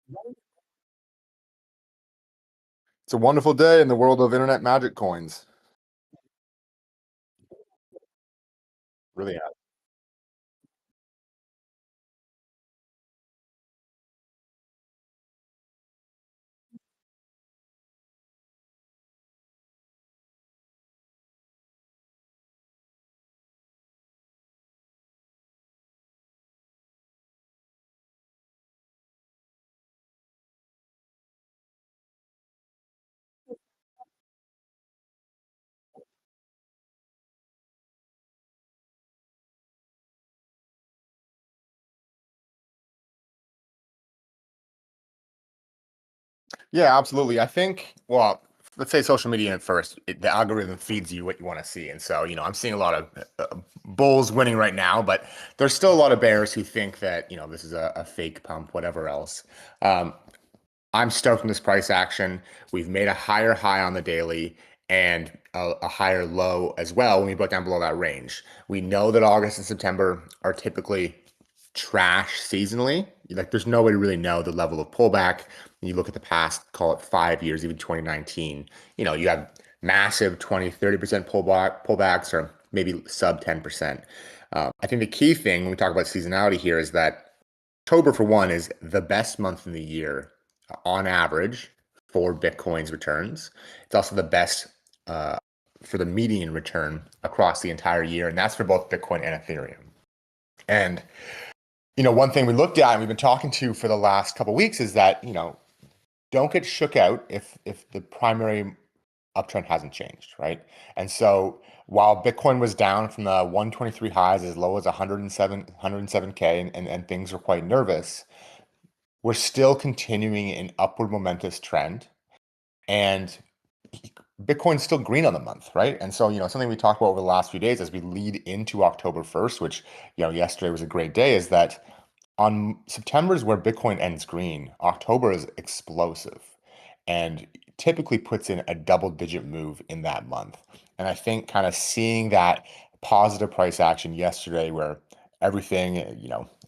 It's a wonderful day in the world of internet magic coins. Really has. Yeah, absolutely. I think, well, let's say social media at first, the algorithm feeds you what you want to see. And so, I'm seeing a lot of bulls winning right now, but there's still a lot of bears who think that, this is a fake pump, whatever else. Um, I'm stoked on this price action. We've made a higher high on the daily and a higher low as well when we broke down below that range. We know that August and September are typically trash seasonally. Like there's no way to really know the level of pullback. When you look at the past, call it 5 years, even 2019, you have massive 20, 30% pullbacks or maybe sub 10%. I think the key thing when we talk about seasonality here is that October, for one, is the best month in the year on average for Bitcoin's returns. It's also the best uh, for the median return across the entire year, and that's for both Bitcoin and Ethereum. And one thing we looked at and we've been talking to for the last couple of weeks is that don't get shook out if the primary uptrend hasn't changed, right? And so while Bitcoin was down from the 123 highs as low as 107K and things were quite nervous, we're still continuing an upward momentous trend. And Bitcoin's still green on the month, right? And so, something we talked about over the last few days as we lead into October 1st, which, yesterday was a great day, is that on September is where Bitcoin ends green. October is explosive and typically puts in a double-digit move in that month. And I think kind of seeing that positive price action yesterday where everything,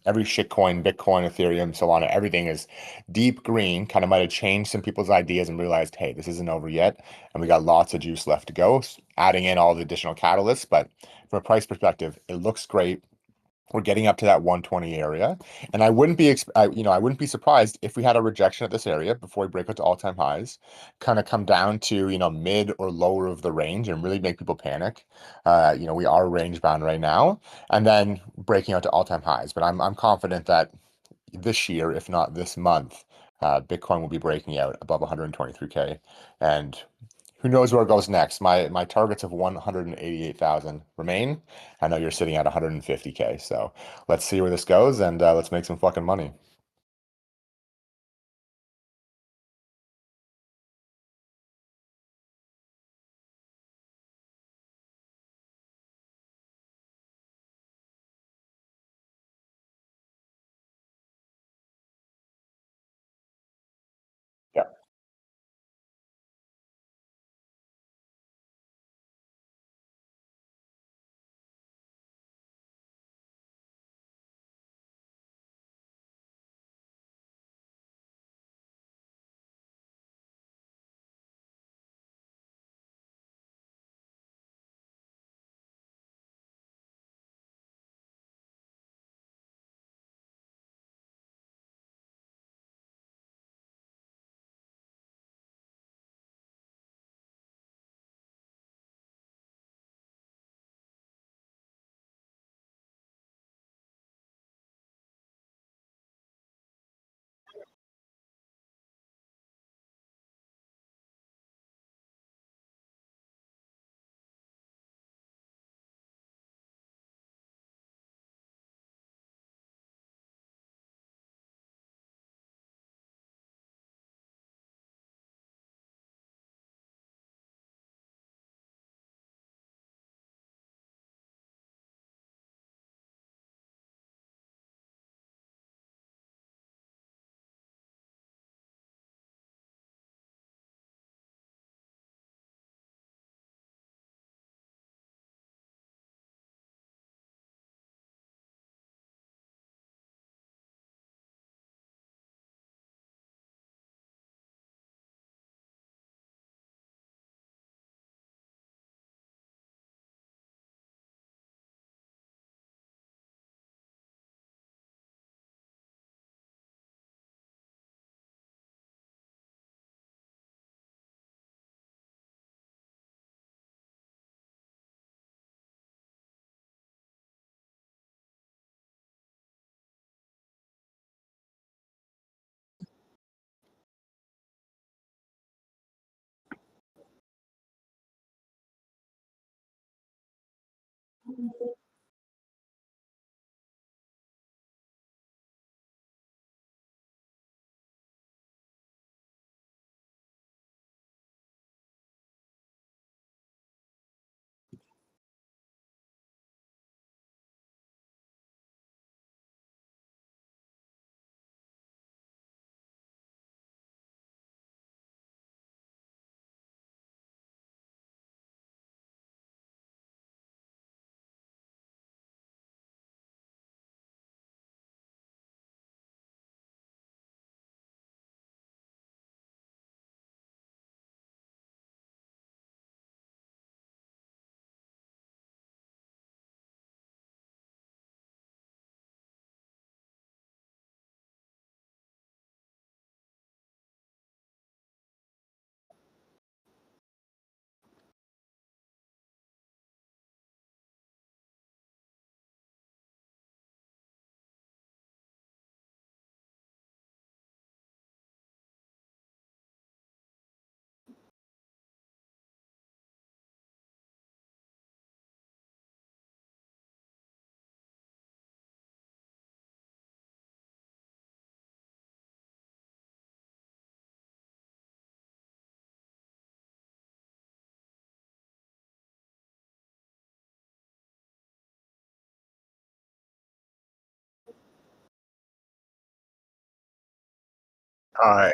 every shitcoin, Bitcoin, Ethereum, Solana, everything is deep green, kind of might have changed some people's ideas and realized, hey, this isn't over yet. And we got lots of juice left to go, adding in all the additional catalysts. But from a price perspective, it looks great. We're getting up to that 120 area, and I wouldn't be surprised if we had a rejection at this area before we break out to all-time highs, kind of come down to mid or lower of the range and really make people panic. We are range bound right now, and then breaking out to all-time highs. But I'm confident that this year, if not this month, Bitcoin will be breaking out above 123K, and who knows where it goes next? My targets of 188,000 remain. I know you're sitting at 150K, so let's see where this goes and let's make some fucking money. Yeah.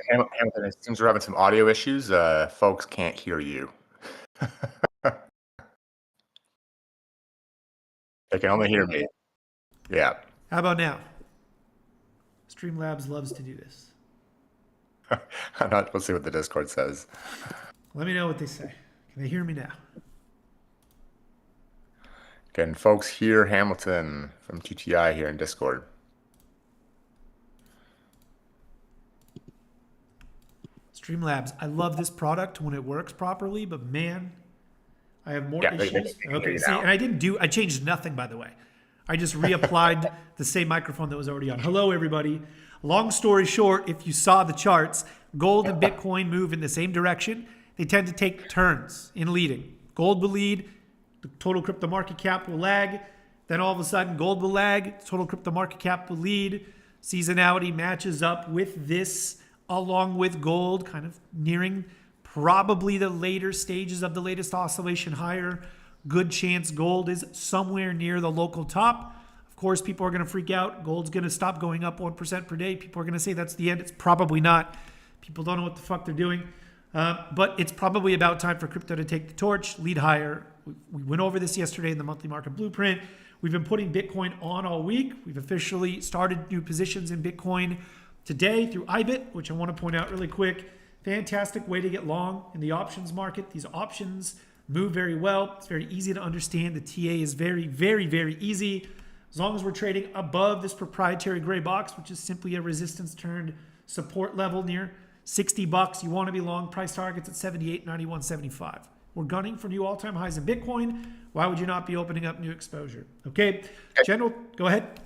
Hamilton, it seems we're having some audio issues. Folks can't hear you. They can only hear me. Yeah. How about now? Streamlabs loves to do this. I'm not. Let's see what the Discord says. Let me know what they say. Can they hear me now? Can folks hear Hamilton from TTI here in Discord? Streamlabs, I love this product when it works properly, but man, I have more Yeah, they issues. can hear Okay, you see, now. and I changed nothing, by the way. I just reapplied the same microphone that was already on. Hello, everybody. Long story short, if you saw the charts, gold and Bitcoin move in the same direction. They tend to take turns in leading. Gold will lead, the total crypto market cap will lag. Then all of a sudden, gold will lag, total crypto market cap will lead. Seasonality matches up with this, along with gold, kind of nearing probably the later stages of the latest oscillation higher. Good chance gold is somewhere near the local top. Of course, people are going to freak out. Gold's going to stop going up 1% per day. People are going to say that's the end. It's probably not. People don't know what the fuck they're doing. But it's probably about time for crypto to take the torch, lead higher. We went over this yesterday in the monthly market blueprint. We've been putting Bitcoin on all week. We've officially started new positions in Bitcoin today through IBIT, which I want to point out really quick. Fantastic way to get long in the options market. These options move very well. It's very easy to understand. The TA is very, very, very easy. As long as we're trading above this proprietary gray box, which is simply a resistance turned support level near $60, you want to be long. Price targets at 78, 91, 75. We're gunning for new all-time highs in Bitcoin. Why would you not be opening up new exposure? Okay, General, go ahead.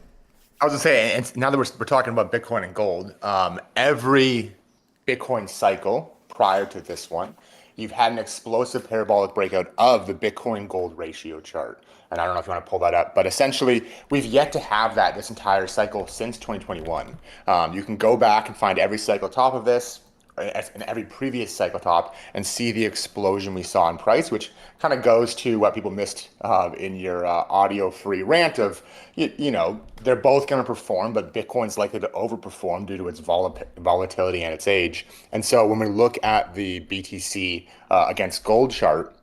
I was gonna say, and now that we're talking about Bitcoin and gold, every Bitcoin cycle prior to this one, you've had an explosive parabolic breakout of the Bitcoin gold ratio chart. And I don't know if you want to pull that up, but essentially we've yet to have that this entire cycle since 2021. You can go back and find every cycle top of this and every previous cycle top and see the explosion we saw in price, which kind of goes to what people missed in your audio free rant of, they're both going to perform, but Bitcoin's likely to overperform due to its volatility and its age. And so when we look at the BTC against gold chart,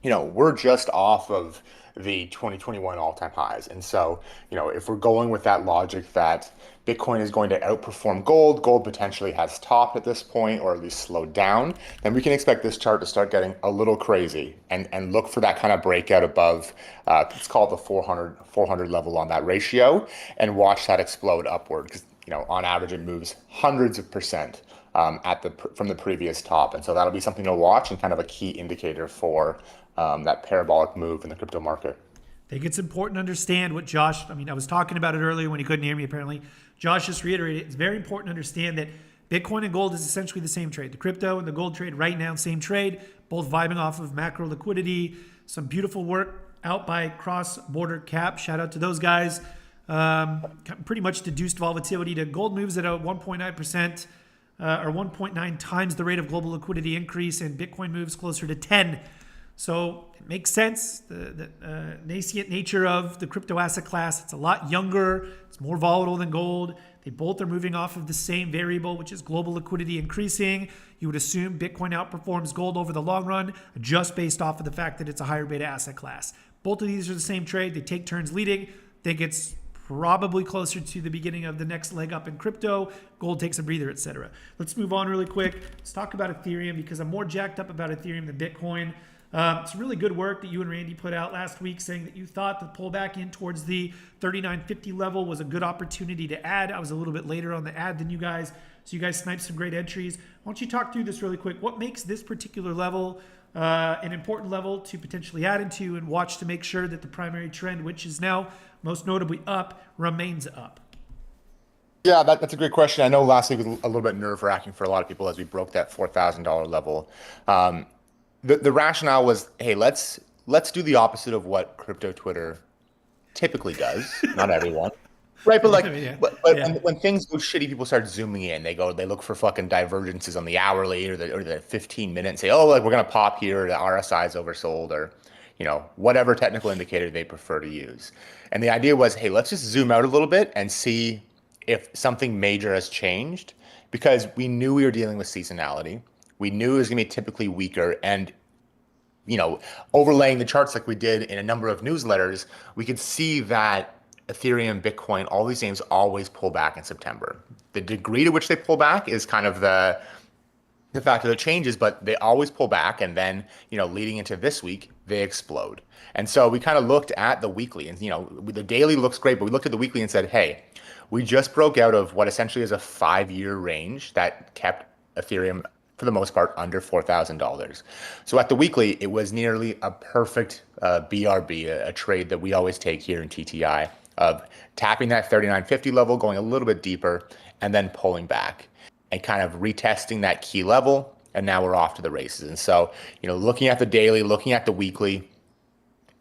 we're just off of the 2021 all-time highs. And so, if we're going with that logic that Bitcoin is going to outperform gold, gold potentially has topped at this point, or at least slowed down, then we can expect this chart to start getting a little crazy and look for that kind of breakout above, it's called the 400 level on that ratio, and watch that explode upward. Because, on average, it moves hundreds of percent from the previous top. And so that'll be something to watch and kind of a key indicator for that parabolic move in the crypto market. I think it's important to understand what Josh, I was talking about it earlier when he couldn't hear me apparently. Josh just reiterated, it's very important to understand that Bitcoin and gold is essentially the same trade. The crypto and the gold trade right now, same trade, both vibing off of macro liquidity, some beautiful work out by Cross Border Cap. Shout out to those guys. Pretty much deduced volatility to gold moves at a 1.9%. Or 1.9 times the rate of global liquidity increase, and Bitcoin moves closer to 10. So it makes sense. The nascent nature of the crypto asset class, it's a lot younger, it's more volatile than gold. They both are moving off of the same variable, which is global liquidity increasing. You would assume Bitcoin outperforms gold over the long run, just based off of the fact that it's a higher beta asset class. Both of these are the same trade. They take turns leading. Think it's probably closer to the beginning of the next leg up in crypto. Gold takes a breather, etc. Let's move on really quick. Let's talk about Ethereum, because I'm more jacked up about Ethereum than Bitcoin. It's really good work that you and Randy put out last week, saying that you thought the pullback in towards the 39.50 level was a good opportunity to add. I was a little bit later on the add than you guys, so you guys sniped some great entries. Why don't you talk through this really quick? What makes this particular level an important level to potentially add into, and watch to make sure that the primary trend, which is now most notably up, remains up? Yeah, that's a great question. I know last week was a little bit nerve-wracking for a lot of people as we broke that $4,000 level. The rationale was, hey, let's do the opposite of what crypto Twitter typically does. Not everyone, right? But like, when things go shitty, people start zooming in. They look for fucking divergences on the hourly or the 15-minute, and say, oh, like we're gonna pop here. The RSI is oversold, or whatever technical indicator they prefer to use. And the idea was, hey, let's just zoom out a little bit and see if something major has changed, because we knew we were dealing with seasonality. We knew it was going to be typically weaker, and overlaying the charts like we did in a number of newsletters, we could see that Ethereum, Bitcoin, all these names always pull back in September. The degree to which they pull back is kind of the factor that changes, but they always pull back, and then leading into this week, they explode. And so we kind of looked at the weekly, and the daily looks great, but we looked at the weekly and said, hey, we just broke out of what essentially is a 5-year range that kept Ethereum, for the most part, under $4,000. So at the weekly, it was nearly a perfect BRB, a trade that we always take here in TTI, of tapping that 39.50 level, going a little bit deeper, and then pulling back and kind of retesting that key level. And now we're off to the races. And so, looking at the daily, looking at the weekly,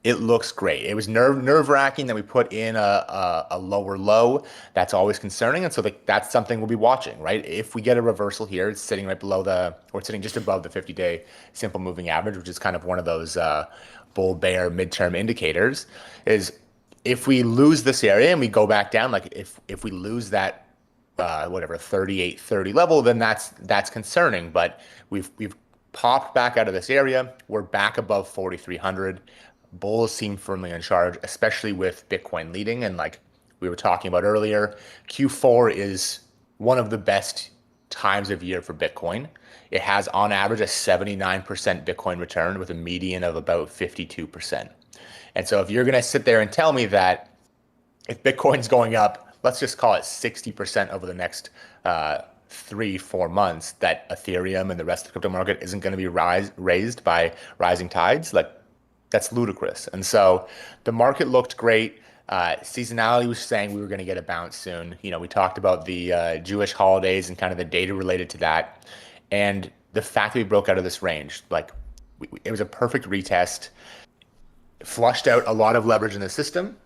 it looks great. It was nerve-wracking that we put in a lower low. That's always concerning. And so that's something we'll be watching, right? If we get a reversal here, it's sitting right below or it's sitting just above the 50-day simple moving average, which is kind of one of those bull bear midterm indicators. Is if we lose this area and we go back down, like if we lose that 38.30 level, then that's concerning. But we've popped back out of this area. We're back above 4,300. Bulls seem firmly in charge, especially with Bitcoin leading. And like we were talking about earlier, Q4 is one of the best times of year for Bitcoin. It has on average a 79% Bitcoin return with a median of about 52%. And so if you're going to sit there and tell me that if Bitcoin's going up, let's just call it 60% over the next 3-4 months, that Ethereum and the rest of the crypto market isn't going to be raised by rising tides, like that's ludicrous. And so the market looked great. Seasonality was saying we were going to get a bounce soon. We talked about the Jewish holidays and kind of the data related to that. And the fact that we broke out of this range, like it was a perfect retest, flushed out a lot of leverage in the system.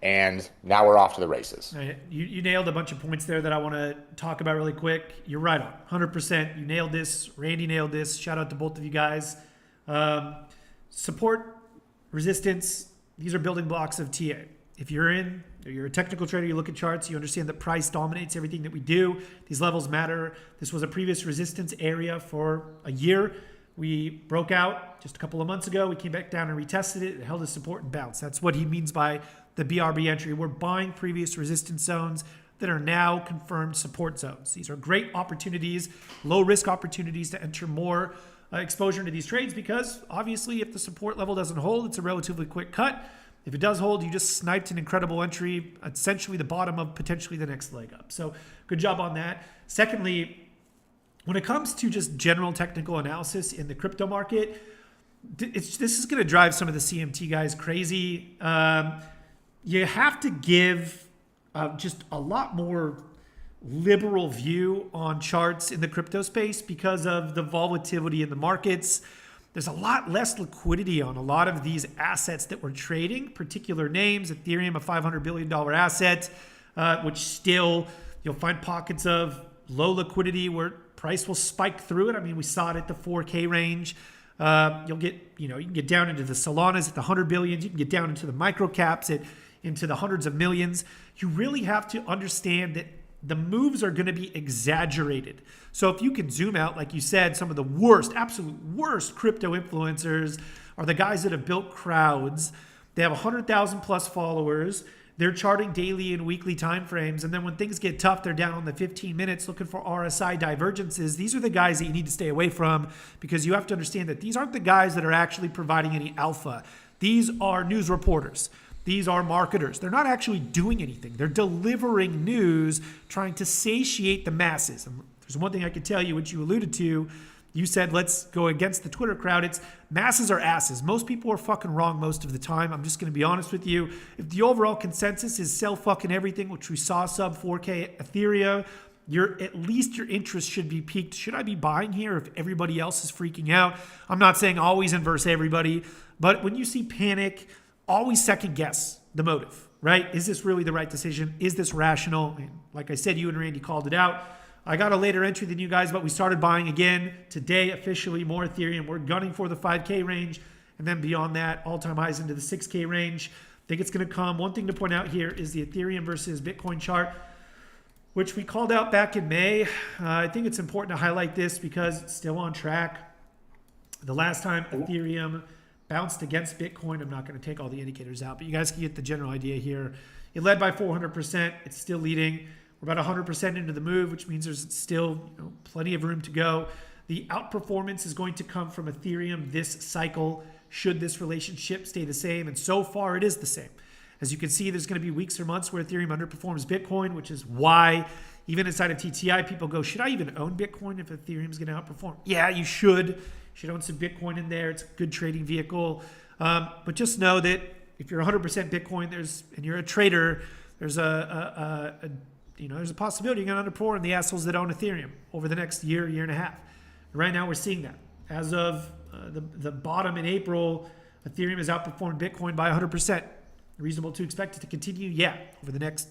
And now we're off to the races. Right. You nailed a bunch of points there that I want to talk about really quick. You're right on, 100%. You nailed this. Randy nailed this. Shout out to both of you guys. Support, resistance, these are building blocks of TA. If you're a technical trader, you look at charts, you understand that price dominates everything that we do. These levels matter. This was a previous resistance area for a year. We broke out just a couple of months ago. We came back down and retested it. It held a support and bounce. That's what he means by the BRB entry. We're buying previous resistance zones that are now confirmed support zones. These are great opportunities, low risk opportunities to enter more exposure into these trades, because obviously if the support level doesn't hold, it's a relatively quick cut. If it does hold, you just sniped an incredible entry, essentially the bottom of potentially the next leg up. So good job on that. Secondly, when it comes to just general technical analysis in the crypto market, this is going to drive some of the CMT guys crazy. You have to give just a lot more liberal view on charts in the crypto space because of the volatility in the markets. there's a lot less liquidity on a lot of these assets that we're trading, particular names. Ethereum, a $500 billion asset, which still you'll find pockets of low liquidity where price will spike through it. I mean, we saw it at the 4K range. You'll get, you can get down into the Solanas at the 100 billions. You can get down into the micro caps into the hundreds of millions. You really have to understand that the moves are going to be exaggerated. So if you can zoom out, like you said, some of the worst, absolute worst crypto influencers are the guys that have built crowds. They have 100,000 plus followers. They're charting daily and weekly timeframes. And then when things get tough, they're down on the 15 minutes looking for RSI divergences. These are the guys that you need to stay away from, because you have to understand that these aren't the guys that are actually providing any alpha. These are news reporters. These are marketers. They're not actually doing anything. They're delivering news, trying to satiate the masses. And there's one thing I could tell you, which you alluded to. You said, let's go against the Twitter crowd. It's masses are asses. Most people are fucking wrong most of the time. I'm just going to be honest with you. If the overall consensus is sell fucking everything, which we saw sub 4K Ethereum, at least your interest should be peaked. Should I be buying here if everybody else is freaking out? I'm not saying always inverse everybody, but when you see panic, always second guess the motive, right? Is this really the right decision? Is this rational? And like I said, you and Randy called it out. I got a later entry than you guys, but we started buying again today, officially more Ethereum. We're gunning for the 5K range. And then beyond that, all-time highs into the 6K range. I think it's going to come. One thing to point out here is the Ethereum versus Bitcoin chart, which we called out back in May. I think it's important to highlight this because it's still on track. The last time Ethereum bounced against Bitcoin, I'm not going to take all the indicators out, but you guys can get the general idea here. It led by 400%. It's still leading. We're about 100% into the move, which means there's still plenty of room to go. The outperformance is going to come from Ethereum this cycle, should this relationship stay the same. And so far, it is the same. As you can see, there's going to be weeks or months where Ethereum underperforms Bitcoin, which is why even inside of TTI, people go, should I even own Bitcoin if Ethereum is going to outperform? Yeah, you should. You should own some Bitcoin in there. It's a good trading vehicle. But just know that if you're 100% Bitcoin, and you're a trader, there's there's a possibility you're going to underperform the assholes that own Ethereum over the next year and a half. Right now, we're seeing that. As of the bottom in April, Ethereum has outperformed Bitcoin by 100%. Reasonable to expect it to continue? Yeah. Over the next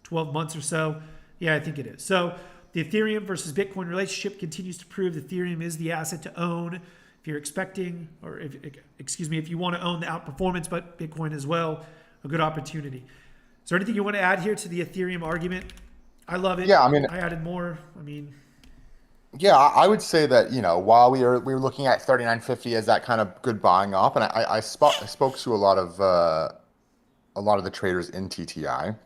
12 months or so? Yeah, I think it is. So the Ethereum versus Bitcoin relationship continues to prove Ethereum is the asset to own. If you're expecting, if you want to own the outperformance, but Bitcoin as well, a good opportunity. Is there anything you want to add here to the Ethereum argument? I love it. Yeah, I added more. Yeah, I would say that, while we were looking at 39.50 as that kind of good buying up, and I spoke to a lot of the traders in TTI,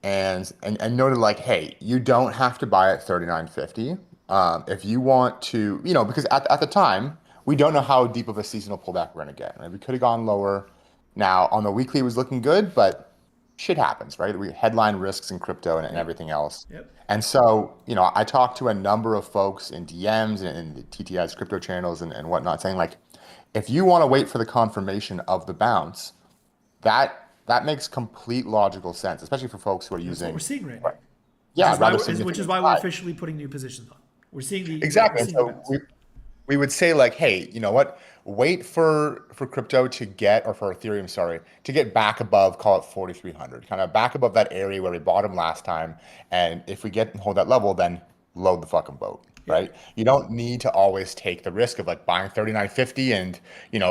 and noted like, hey, you don't have to buy at 39.50 if you want to, because at the time we don't know how deep of a seasonal pullback we're going to get. Right? We could have gone lower. Now on the weekly it was looking good, but shit happens, right? We headline risks in crypto and everything else. Yep. And so, I talked to a number of folks in DMs and in the TTI's crypto channels and whatnot, saying like, if you want to wait for the confirmation of the bounce, that makes complete logical sense, especially for folks who are using. That's what we're seeing right now. Yeah, which is why we're officially putting new positions on. We're seeing the exactly. We're seeing So we would say like, hey, you know what? Wait for crypto to get, or for Ethereum, sorry, to get back above, call it 4,300, kind of back above that area where we bottomed last time. And if we get and hold that level, then load the fucking boat, right? You don't need to always take the risk of like buying 39.50 and,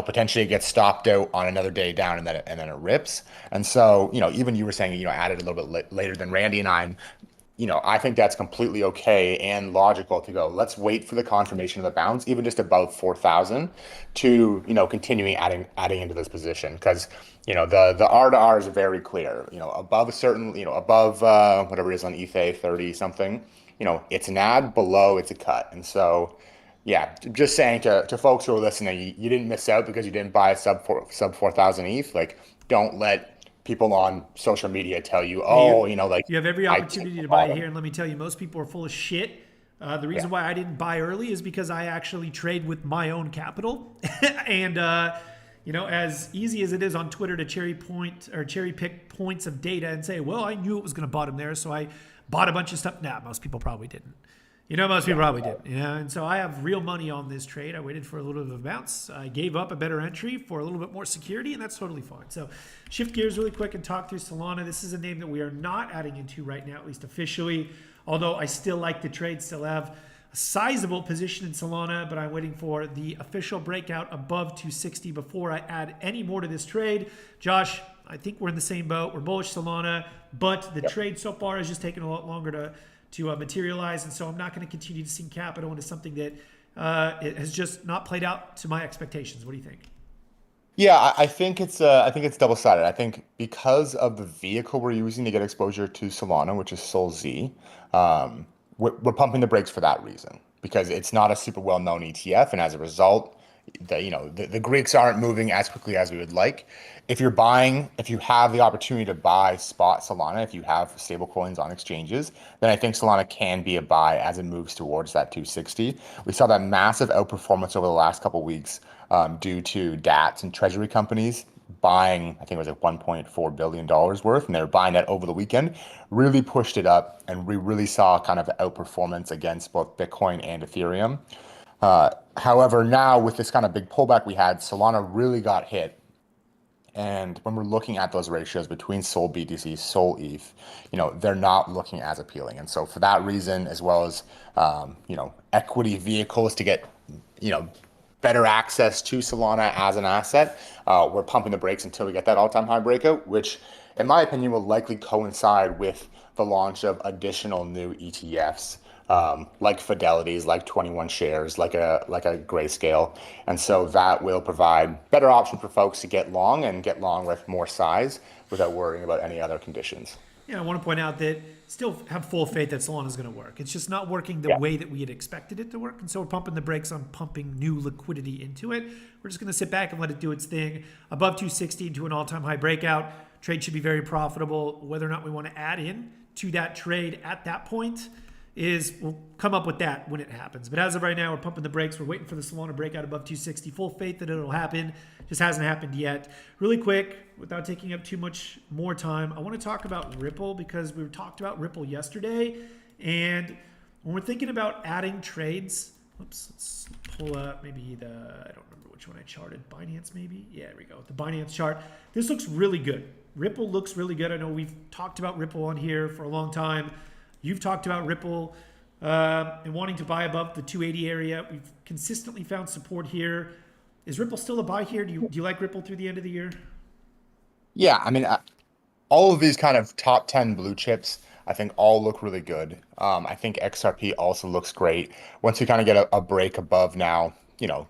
potentially it gets stopped out on another day down and then it rips. And so, even you were saying, added a little bit later than Randy and I think that's completely okay and logical to go, let's wait for the confirmation of the bounce, even just above 4,000 to, continuing adding into this position. Because, the R to R is very clear, above a certain, above whatever it is on ETH 30 something, it's an add, below it's a cut. And so, yeah, just saying to folks who are listening, you didn't miss out because you didn't buy a sub 4,000 ETH. Like, don't let people on social media tell you, you have every opportunity to buy it here. And let me tell you, most people are full of shit. The reason why I didn't buy early is because I actually trade with my own capital. And, as easy as it is on Twitter to cherry pick points of data and say, well, I knew it was going to bottom there, so I bought a bunch of stuff. Nah, most people probably didn't. Most people probably did. And so I have real money on this trade. I waited for a little bit of a bounce. I gave up a better entry for a little bit more security, and that's totally fine. So shift gears really quick and talk through Solana. This is a name that we are not adding into right now, at least officially, although I still like the trade, still have a sizable position in Solana, but I'm waiting for the official breakout above 260 before I add any more to this trade. Josh, I think we're in the same boat. We're bullish Solana, but the trade so far has just taken a lot longer to materialize, and so I'm not going to continue to sink capital into something that it has just not played out to my expectations. What do you think? Yeah, I think it's double-sided. I think because of the vehicle we're using to get exposure to Solana, which is SolZ, we're pumping the brakes for that reason because it's not a super well-known ETF, and as a result, the Greeks aren't moving as quickly as we would like. If you have the opportunity to buy spot Solana, if you have stable coins on exchanges, then I think Solana can be a buy as it moves towards that 260. We saw that massive outperformance over the last couple of weeks due to DATs and treasury companies buying, I think it was like $1.4 billion worth, and they were buying that over the weekend, really pushed it up, and we really saw kind of outperformance against both Bitcoin and Ethereum. However, now with this kind of big pullback we had, Solana really got hit. And when we're looking at those ratios between Sol BTC, Sol ETH, they're not looking as appealing. And so for that reason, as well as, equity vehicles to get, better access to Solana as an asset, we're pumping the brakes until we get that all-time high breakout, which in my opinion will likely coincide with the launch of additional new ETFs. Like Fidelity's, like 21 Shares, like a Grayscale. And so that will provide better option for folks to get long and get long with more size without worrying about any other conditions. Yeah, I want to point out that still have full faith that Solana is going to work. It's just not working the way that we had expected it to work. And so we're pumping the brakes on pumping new liquidity into it. We're just going to sit back and let it do its thing. Above 260 into an all-time high breakout. Trade should be very profitable. Whether or not we want to add in to that trade at that point we'll come up with that when it happens. But as of right now, we're pumping the brakes. We're waiting for the Solana breakout above 260. Full faith that it'll happen. Just hasn't happened yet. Really quick, without taking up too much more time, I want to talk about Ripple because we talked about Ripple yesterday. And when we're thinking about adding trades, let's pull up maybe I don't remember which one I charted. Binance maybe? Yeah, there we go. The Binance chart. This looks really good. Ripple looks really good. I know we've talked about Ripple on here for a long time. You've talked about Ripple and wanting to buy above the 280 area. We've consistently found support here. Is Ripple still a buy here? Do you like Ripple through the end of the year? Yeah, I mean, all of these kind of top 10 blue chips, I think all look really good. I think XRP also looks great. Once we kind of get a break above now,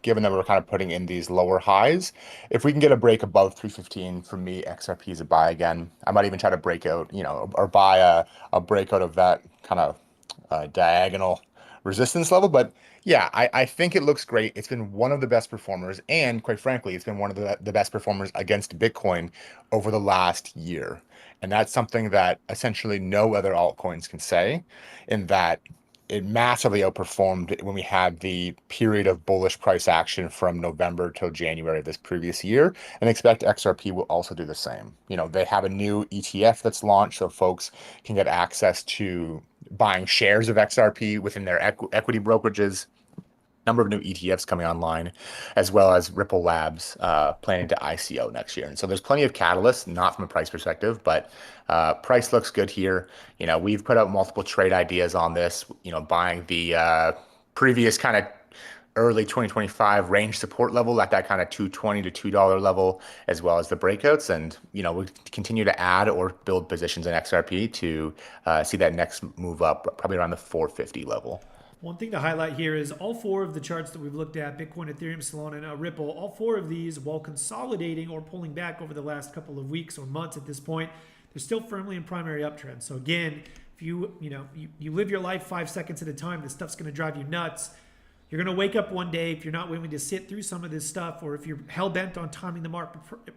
given that we're kind of putting in these lower highs, if we can get a break above 315, for me, XRP is a buy again. I might even try to break out, or buy a breakout of that kind of diagonal resistance level. But yeah, I think it looks great. It's been one of the best performers, and quite frankly, it's been one of the best performers against Bitcoin over the last year. And that's something that essentially no other altcoins can say, in that it massively outperformed when we had the period of bullish price action from November till January of this previous year, and expect XRP will also do the same. They have a new ETF that's launched, so folks can get access to buying shares of XRP within their equity brokerages. Number of new ETFs coming online, as well as Ripple Labs planning to ICO next year. And so there's plenty of catalysts, not from a price perspective, but price looks good here. We've put out multiple trade ideas on this, buying the previous kind of early 2025 range support level at that kind of $2.20 to $2 level, as well as the breakouts. And, we continue to add or build positions in XRP to see that next move up, probably around the 450 level. One thing to highlight here is all four of the charts that we've looked at, Bitcoin, Ethereum, Solana, and now Ripple, all four of these, while consolidating or pulling back over the last couple of weeks or months at this point, they're still firmly in primary uptrend. So again, if you live your life 5 seconds at a time, this stuff's going to drive you nuts. You're going to wake up one day, if you're not willing to sit through some of this stuff, or if you're hell-bent on timing the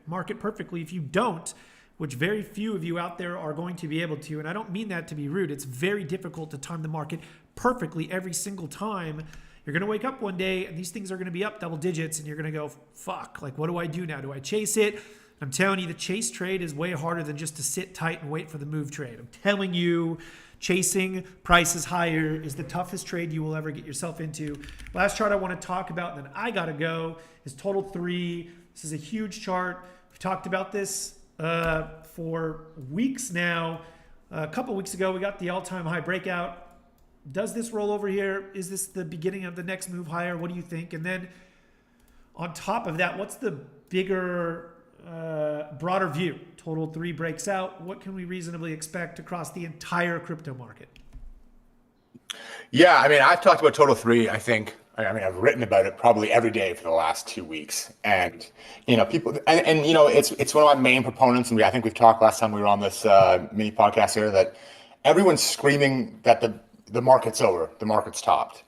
market perfectly, if you don't, which very few of you out there are going to be able to, and I don't mean that to be rude, it's very difficult to time the market perfectly every single time. You're going to wake up one day and these things are going to be up double digits and you're going to go, fuck, like what do I do now? Do I chase it? I'm telling you, the chase trade is way harder than just to sit tight and wait for the move trade. I'm telling you, chasing prices higher is the toughest trade you will ever get yourself into. Last chart I want to talk about, and then I got to go, is Total 3. This is a huge chart. We've talked about this for weeks now. A couple weeks ago, we got the all-time high breakout. Does this roll over here? Is this the beginning of the next move higher? What do you think? And then on top of that, what's the bigger, broader view? Total 3 breaks out. What can we reasonably expect across the entire crypto market? Yeah, I mean, I've talked about Total 3, I think. I mean, I've written about it probably every day for the last 2 weeks. And, people, and it's one of my main proponents. And I think we've talked last time we were on this mini podcast here that everyone's screaming that the market's over, the market's topped.